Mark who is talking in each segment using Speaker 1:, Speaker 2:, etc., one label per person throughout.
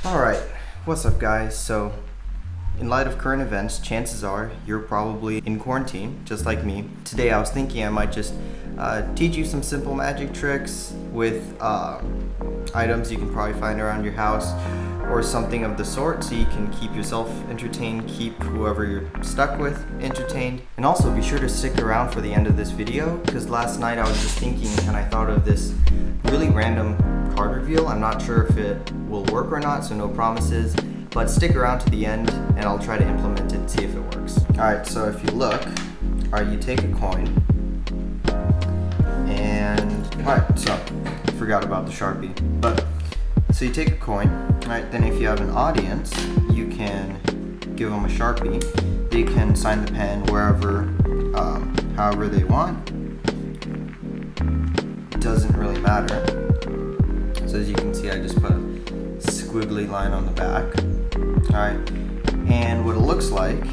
Speaker 1: Alright, what's up guys? So, in light of current events, chances are you're probably in quarantine, just like me. Today I was thinking I might just teach you some simple magic tricks with items you can probably find around your house or something of the sort, so you can keep yourself entertained, keep whoever you're stuck with entertained. And also be sure to stick around for the end of this video, because last night I was just thinking and I thought of this really random card reveal. I'm not sure if it will work or not, so no promises, but stick around to the end and I'll try to implement it, see if it works. Alright, so if you look, you take a coin and, alright, so I forgot about the Sharpie, but so you take a coin, right? Then if you have an audience, you can give them a Sharpie. They can sign the pen wherever, however they want. It doesn't really matter. So as you can see, I just put a squiggly line on the back. Alright, and what it looks like,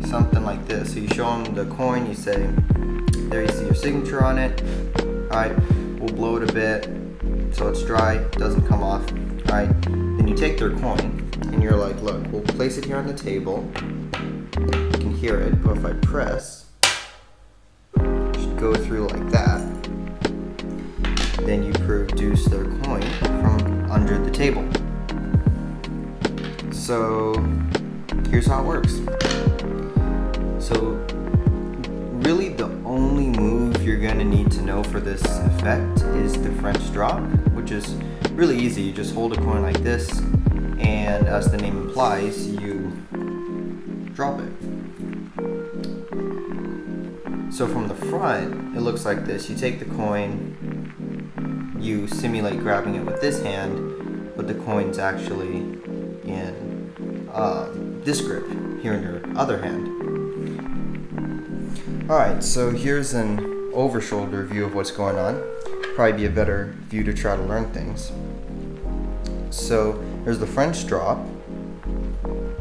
Speaker 1: something like this. So you show them the coin, you say, there you see your signature on it. Alright, we'll blow it a bit so it's dry, doesn't come off. Alright, then you take their coin and you're like, look, we'll place it here on the table. You can hear it, but if I press, it should go through like that. Then you produce their coin from under the table. So here's how it works. So really the only move you're gonna need to know for this effect is the French drop, which is really easy. You just hold a coin like this, and as the name implies, you drop it. So from the front, it looks like this. You take the coin, you simulate grabbing it with this hand, but the coin's actually in this grip here in your other hand. Alright, so here's an over shoulder view of what's going on. Probably be a better view to try to learn things. So there's the French drop,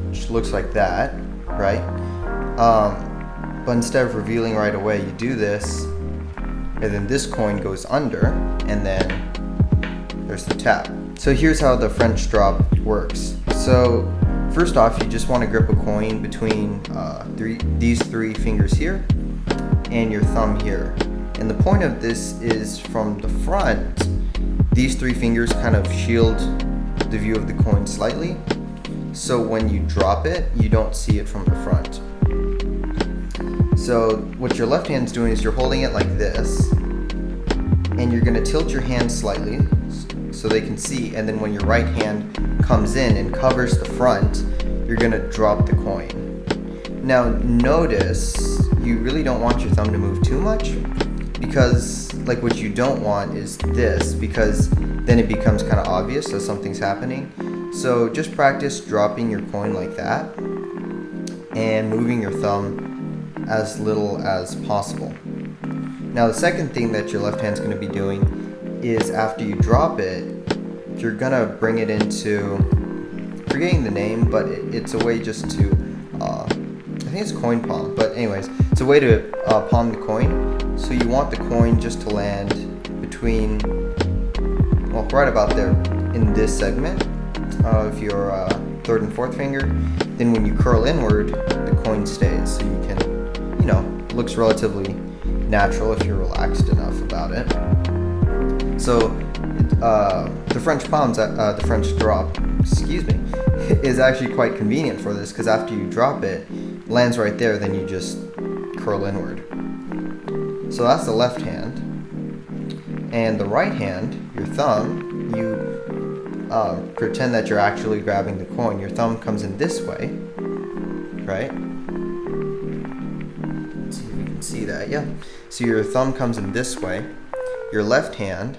Speaker 1: which looks like that, right? But instead of revealing right away, you do this, and then this coin goes under, and then there's the tap. So here's how the French drop works. So first off, you just want to grip a coin between these three fingers here and your thumb here. And the point of this is, from the front, these three fingers kind of shield the view of the coin slightly. So when you drop it, you don't see it from the front. So what your left hand's doing is you're holding it like this, and you're gonna tilt your hand slightly so they can see, and then when your right hand comes in and covers the front, you're gonna drop the coin. Now notice, you really don't want your thumb to move too much, because like what you don't want is this, because then it becomes kind of obvious that something's happening. So just practice dropping your coin like that and moving your thumb as little as possible. Now the second thing that your left hand's going to be doing is, after you drop it, you're going to bring it into, forgetting the name, but it's a way just to, I think it's coin palm, but anyways, it's a way to palm the coin. So you want the coin just to land between, well, right about there in this segment of your third and fourth finger. Then when you curl inward, the coin stays, so you can, it looks relatively natural if you're relaxed enough about it. So the French palms, the French drop, is actually quite convenient for this, because after you drop it, lands right there, then you just curl inward. So that's the left hand. And the right hand, your thumb, you pretend that you're actually grabbing the coin. Your thumb comes in this way, right? Let's see if you can see that, yeah. So your thumb comes in this way. Your left hand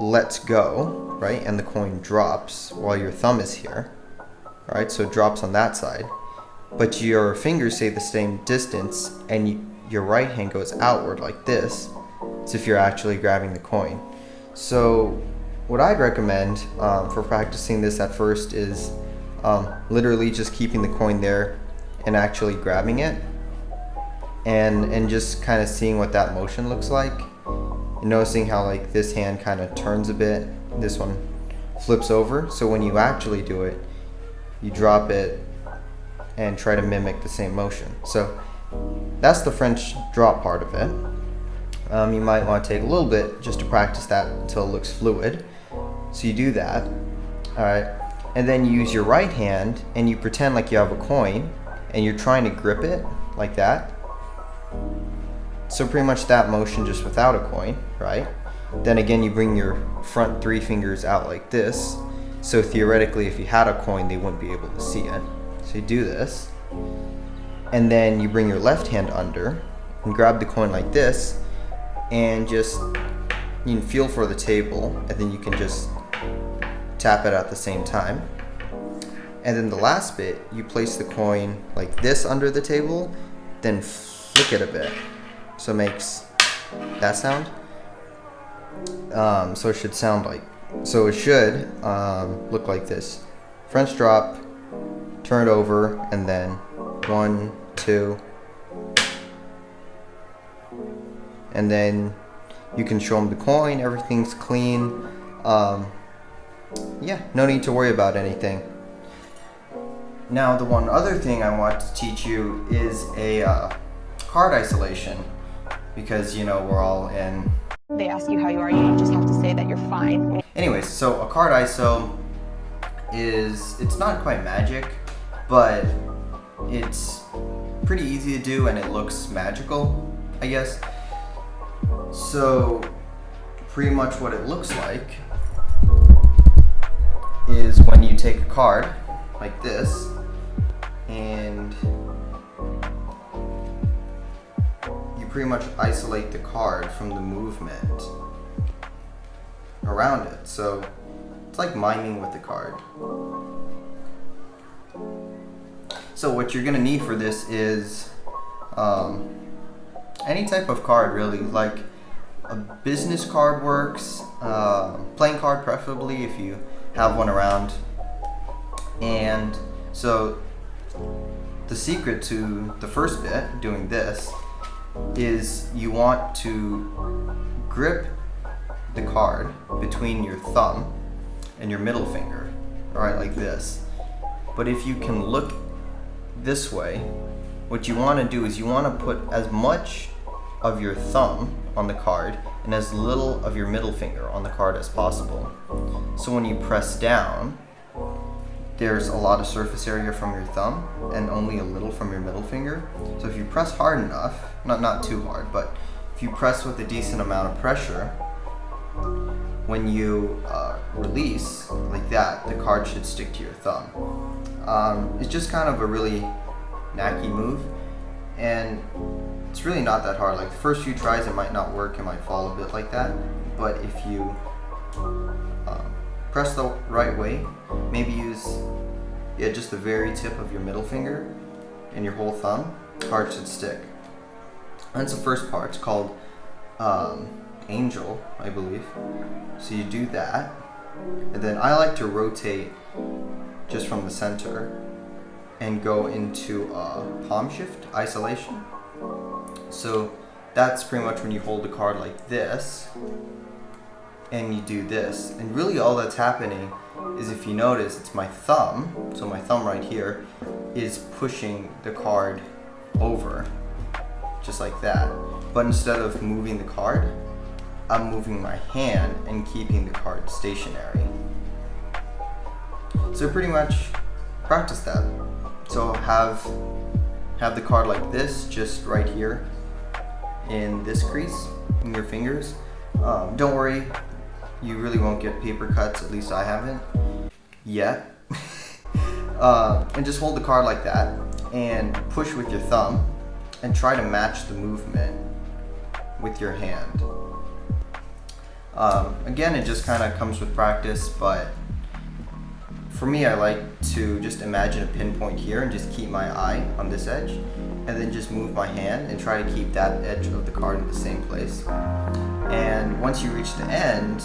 Speaker 1: lets go, right? And the coin drops while your thumb is here, right? So it drops on that side. But your fingers stay the same distance, and your right hand goes outward like this, as if you're actually grabbing the coin. So what I'd recommend for practicing this at first is literally just keeping the coin there and actually grabbing it, and just kind of seeing what that motion looks like, and noticing how like this hand kind of turns a bit, this one flips over. So when you actually do it, you drop it and try to mimic the same motion. So that's the French drop part of it. You might want to take a little bit just to practice that until it looks fluid. So you do that, all right, and then you use your right hand and you pretend like you have a coin and you're trying to grip it like that. So pretty much that motion just without a coin, right? Then again, you bring your front 3 fingers out like this. So theoretically, if you had a coin, they wouldn't be able to see it. So you do this, and then you bring your left hand under and grab the coin like this, and just, you can feel for the table, and then you can just tap it at the same time. And then the last bit, you place the coin like this under the table, then flick it a bit. So it makes that sound. So it should sound like, so it should look like this. French drop, turn it over, and then 1, 2. And then you can show them the coin, everything's clean. Yeah, no need to worry about anything. Now the one other thing I want to teach you is a card isolation, because you know we're all in.
Speaker 2: They ask you how you are, you just have to say that you're fine.
Speaker 1: Anyways, so a card ISO is, it's not quite magic, but it's pretty easy to do and it looks magical, I guess. So pretty much what it looks like is when you take a card like this and you pretty much isolate the card from the movement around it. So it's like miming with the card. So what you're gonna need for this is any type of card, really. Like a business card works, playing card preferably if you have one around. And so the secret to the first bit, doing this, is you want to grip the card between your thumb and your middle finger, alright, like this. But if you can look this way, what you want to do is you want to put as much of your thumb on the card and as little of your middle finger on the card as possible. So when you press down, there's a lot of surface area from your thumb and only a little from your middle finger. So if you press hard enough, not too hard, but if you press with a decent amount of pressure, when you release like that, the card should stick to your thumb. It's just kind of a really knacky move, and it's really not that hard. Like the first few tries it might not work, it might fall a bit like that, but if you press the right way, maybe use just the very tip of your middle finger and your whole thumb, card should stick. That's the first part. It's called Angel, I believe. So you do that, and then I like to rotate just from the center and go into palm shift isolation. So that's pretty much when you hold the card like this and you do this, and really all that's happening is, if you notice, it's my thumb, so my thumb right here is pushing the card over just like that, but instead of moving the card, I'm moving my hand and keeping the card stationary. So pretty much practice that. So have the card like this, just right here in this crease in your fingers. Don't worry, you really won't get paper cuts, at least I haven't yet. And just hold the card like that and push with your thumb and try to match the movement with your hand. Again, it just kind of comes with practice, but for me, I like to just imagine a pinpoint here and just keep my eye on this edge, and then just move my hand and try to keep that edge of the card in the same place. And once you reach the end,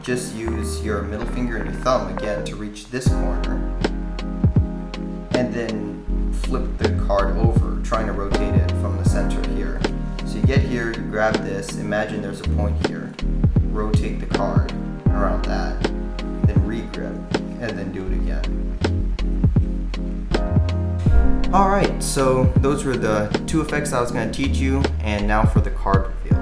Speaker 1: just use your middle finger and your thumb again to reach this corner, and then flip the card over, trying to rotate it from the center here. So you get here, you grab this, imagine there's a point here, rotate the card around that, Alright, so those were the 2 effects I was going to teach you, and now for the card reveal.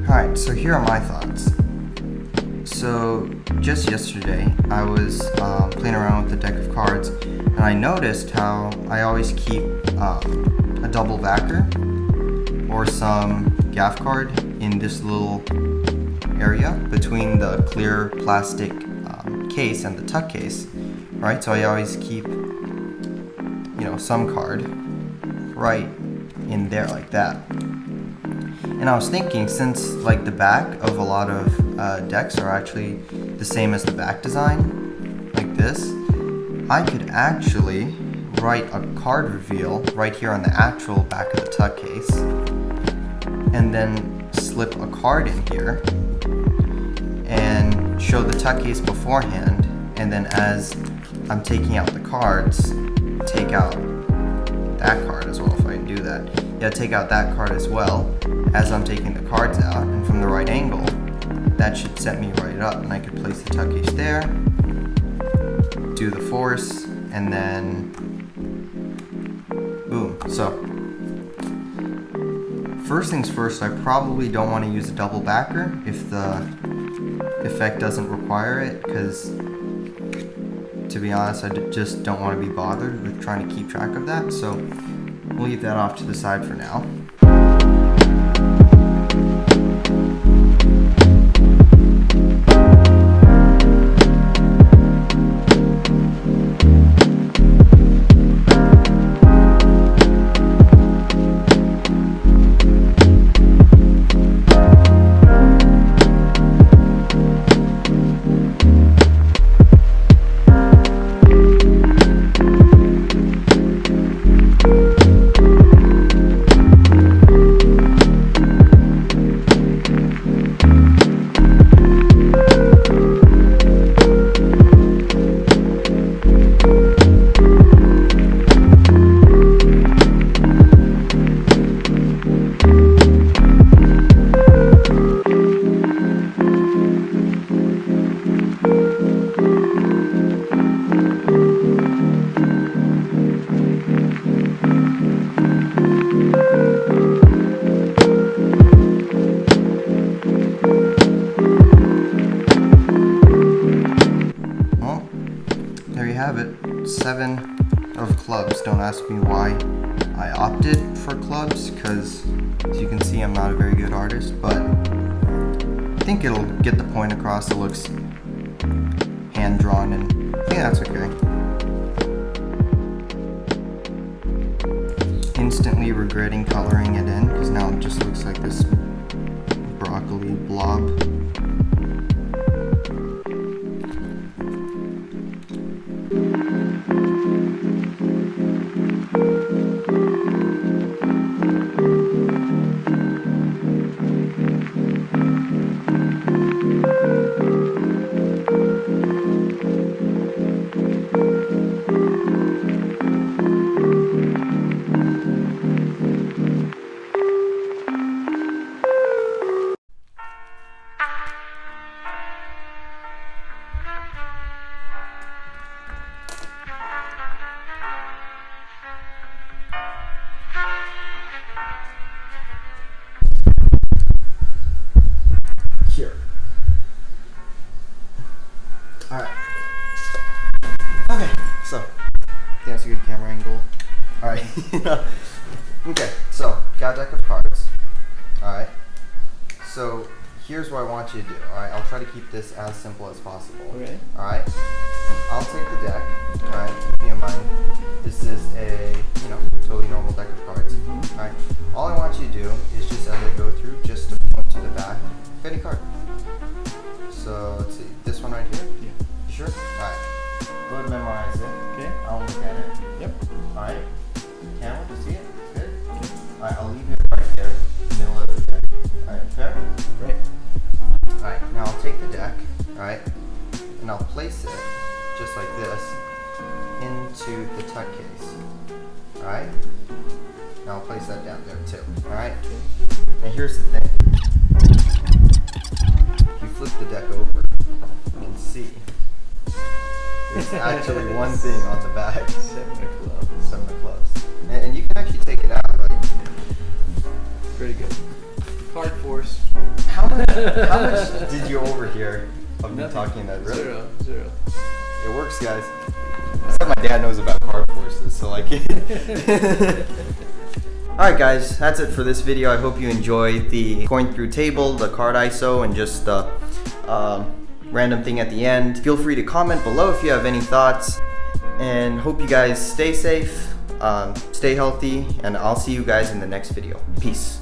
Speaker 1: Alright, so here are my thoughts. So just yesterday I was playing around with the deck of cards, and I noticed how I always keep a double backer or some gaff card in this little area between the clear plastic case and the tuck case, right? So I always keep, some card right in there like that. And I was thinking, since like the back of a lot of decks are actually the same as the back design, like this, I could actually write a card reveal right here on the actual back of the tuck case, and then slip a card in here and show the tuck case beforehand, and then as I'm taking out the cards, take out that card as well if I can do that. Yeah, take out that card as well as I'm taking the cards out, and from the right angle, that should set me right up, and I could place the tuck case there, do the force, and then boom. So first things first, I probably don't want to use a double backer if the effect doesn't require it, because to be honest, I just don't want to be bothered with trying to keep track of that, so we'll leave that off to the side for now. Have it, 7 of clubs. Don't ask me why I opted for clubs, because as you can see I'm not a very good artist, but I think it'll get the point across. It looks hand drawn, and I think that's okay. Instantly regretting coloring it in, because now it just looks like this broccoli blob. Here. Alright. Okay, so I think that's a good camera angle. Alright. Okay, so got a deck of cards. Alright. So here's what I want you to do. Alright, I'll try to keep this as simple as possible. Okay. Alright. I'll take the deck. Alright, keep in mind this is a totally normal deck of cards. Alright. All I want you to do is just as I go through, just to point to the back of any card. So let's see, this one right here? Yeah. You sure? Alright. Go ahead and memorize it. Okay. I'll look at it. Yep. Alright. Camera, do you see it? Good? Okay. Alright, I'll leave it right there, middle of the deck. Alright, fair? Great. Alright, now I'll take the deck, alright, and I'll place it, just like this, into the tuck case. Alright? Now I'll place that down there too. Alright? And here's the thing. If you flip the deck over, you can see. It's actually one thing on the back.
Speaker 3: Some
Speaker 1: Some of the clubs. And you can actually take it out. Like,
Speaker 3: pretty good. Hard force.
Speaker 1: how much did you overhear of me
Speaker 3: Nothing.
Speaker 1: talking that? Really?
Speaker 3: Zero.
Speaker 1: It works, guys. That's what my dad knows about card forces, so like. Alright guys, that's it for this video. I hope you enjoyed the going through table, the card ISO, and just the random thing at the end. Feel free to comment below if you have any thoughts. And hope you guys stay safe, stay healthy, and I'll see you guys in the next video. Peace.